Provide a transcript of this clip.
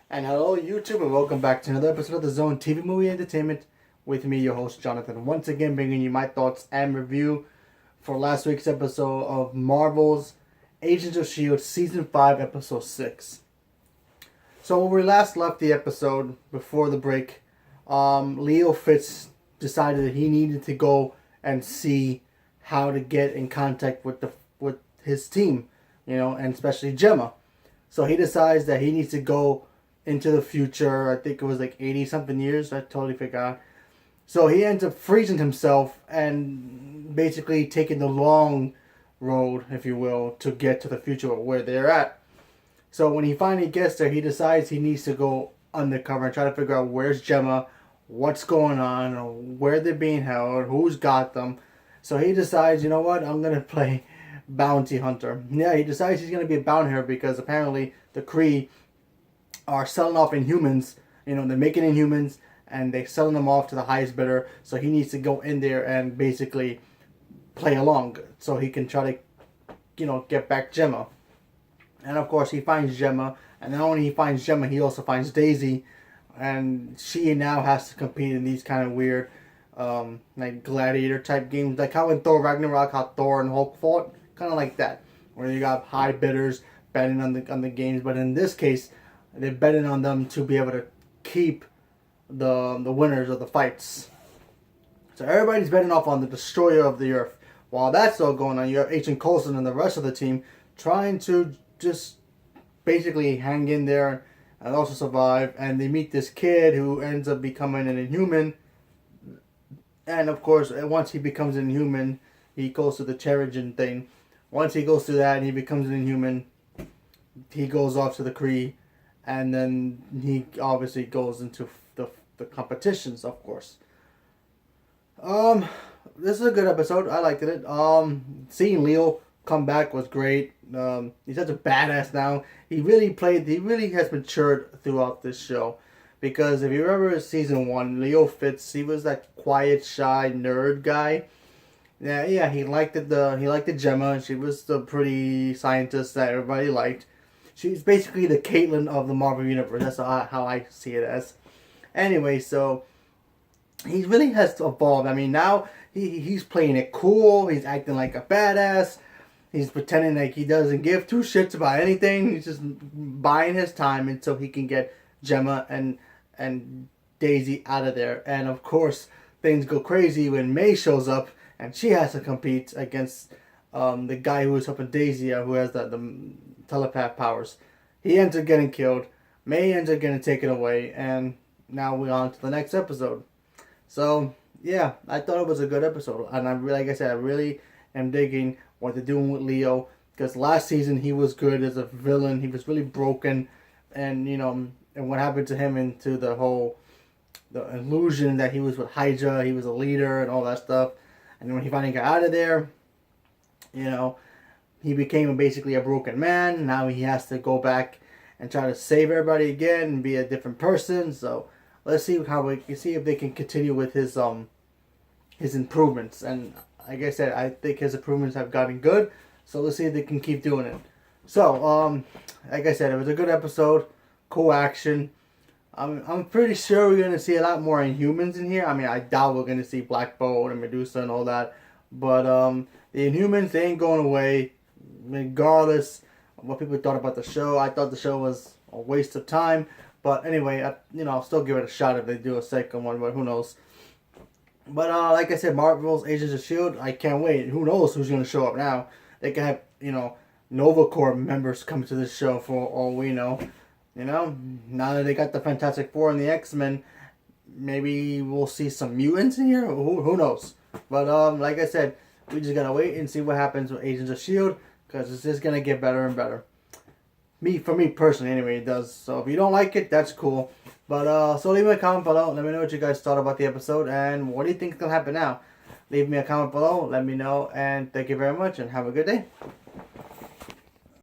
And hello, YouTube, and welcome back to another episode of the Zone TV Movie Entertainment with me, your host, Jonathan. Once again, bringing you my thoughts and review for last week's episode of Marvel's Agents of S.H.I.E.L.D. Season 5, Episode 6. So, when we last left the episode before the break, Leo Fitz decided that he needed to go and see how to get in contact with his team, and especially Gemma. So he decides that he needs to go into the future. I think it was like 80 something years. I totally forgot. So he ends up freezing himself and basically taking the long road, if you will, to get to the future where they're at. So when he finally gets there, he decides he needs to go undercover and try to figure out where's Gemma, what's going on, where they're being held, who's got them. So he decides, you know what, I'm going to play bounty hunter. Yeah, he decides he's going to be a bounty hunter because apparently the Kree are selling off Inhumans. They're making Inhumans and they're selling them off to the highest bidder. So he needs to go in there and basically play along so he can try to, get back Gemma. And of course he finds Gemma, and not only he finds Gemma, he also finds Daisy, and she now has to compete in these kind of weird, like gladiator type games, like how in Thor Ragnarok, how Thor and Hulk fought, kind of like that, where you got high bidders betting on the games. But in this case, they're betting on them to be able to keep the winners of the fights. So everybody's betting off on the destroyer of the earth. While that's all going on, you have Agent Coulson and the rest of the team trying to just basically hang in there and also survive. And they meet this kid who ends up becoming an Inhuman. And of course, once he becomes an Inhuman, he goes to the Terrigen thing. Once he goes through that and he becomes an Inhuman, he goes off to the Kree. And then he obviously goes into the competitions, of course. This is a good episode. I liked it. Seeing Leo come back was great. He's such a badass now. He really has matured throughout this show. Because if you remember season 1, Leo Fitz, he was that quiet, shy nerd guy. Yeah, he liked the Gemma. She was the pretty scientist that everybody liked. She's basically the Caitlyn of the Marvel Universe. That's how I see it as. Anyway, so he really has evolved. I mean, now he's playing it cool. He's acting like a badass. He's pretending like he doesn't give two shits about anything. He's just buying his time until he can get Gemma and Daisy out of there. And of course, things go crazy when May shows up and she has to compete against the guy who is helping Daisy, who has the telepath powers. He ends up getting killed. May ends up getting taken away, and now we're on to the next episode. So yeah, I thought it was a good episode, and like I said, I really am digging what they're doing with Leo, because last season he was good as a villain. He was really broken, and and what happened to him into the illusion that he was with Hydra, he was a leader and all that stuff, and when he finally got out of there, he became basically a broken man. Now he has to go back and try to save everybody again and be a different person. So let's see if they can continue with his improvements. And like I said, I think his improvements have gotten good. So let's see if they can keep doing it. So like I said, it was a good episode, cool action. I'm pretty sure we're gonna see a lot more Inhumans in here. I mean, I doubt we're gonna see Black Bolt and Medusa and all that. But the Inhumans, they ain't going away. Regardless of what people thought about the show, I thought the show was a waste of time. But anyway, I'll still give it a shot if they do a second one, but who knows. But like I said, Marvel's Agents of S.H.I.E.L.D., I can't wait. Who knows who's going to show up now. They can have, Nova Corps members come to this show for all we know. Now that they got the Fantastic Four and the X-Men, maybe we'll see some mutants in here. Who knows? But like I said, we just got to wait and see what happens with Agents of S.H.I.E.L.D., because it's just going to get better and better. For me personally, anyway, it does. So if you don't like it, that's cool. But so leave me a comment below. Let me know what you guys thought about the episode, and what do you think is going to happen now. Leave me a comment below. Let me know, and thank you very much, and have a good day.